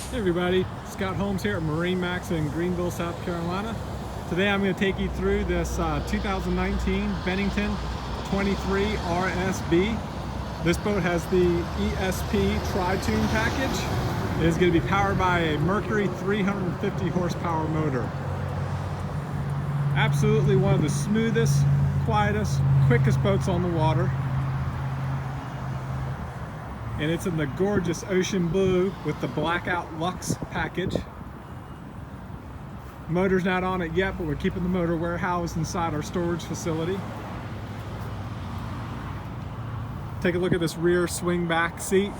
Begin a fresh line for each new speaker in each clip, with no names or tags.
Hey everybody, Scott Holmes here at MarineMax in Greenville, South Carolina. Today I'm going to take you through this 2019 Bennington 23 RSB. This boat has the ESP Pontoon package. It is going to be powered by a Mercury 350 horsepower motor. Absolutely one of the smoothest, quietest, quickest boats on the water. And it's in the gorgeous ocean blue with the blackout Lux package. Motor's not on it yet, but we're keeping the motor warehoused inside our storage facility. Take a look at this rear swing back seat,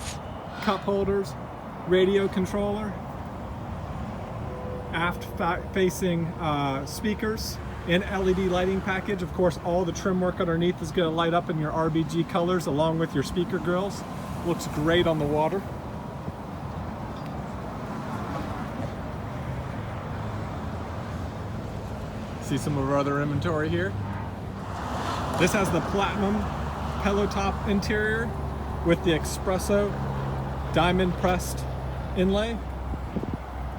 cup holders, radio controller, aft facing speakers, and LED lighting package. Of course, all the trim work underneath is going to light up in your RBG colors along with your speaker grills. Looks great on the water. See some of our other inventory here. This has the platinum pillow top interior with the espresso diamond pressed inlay.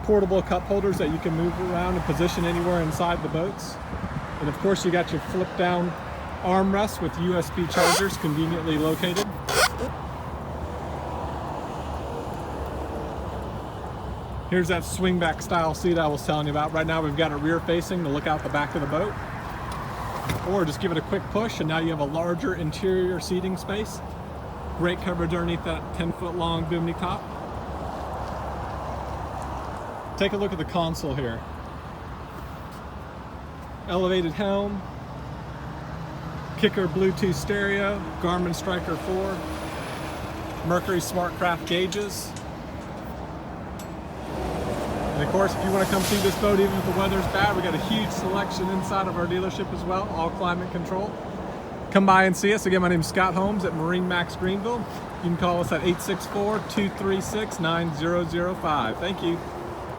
Portable cup holders that you can move around and position anywhere inside the boats. And of course you got your flip down armrests with USB chargers conveniently located. Here's that swingback style seat I was telling you about. Right now we've got it rear facing to look out the back of the boat. Or just give it a quick push and now you have a larger interior seating space. Great coverage underneath that 10-foot long bimini top. Take a look at the console here. Elevated helm, Kicker Bluetooth stereo, Garmin Striker 4, Mercury SmartCraft gauges. And of course, if you want to come see this boat, even if the weather's bad, we got a huge selection inside of our dealership as well, all climate control. Come by and see us. Again, my name is Scott Holmes at MarineMax Greenville. You can call us at 864-236-9005. Thank you.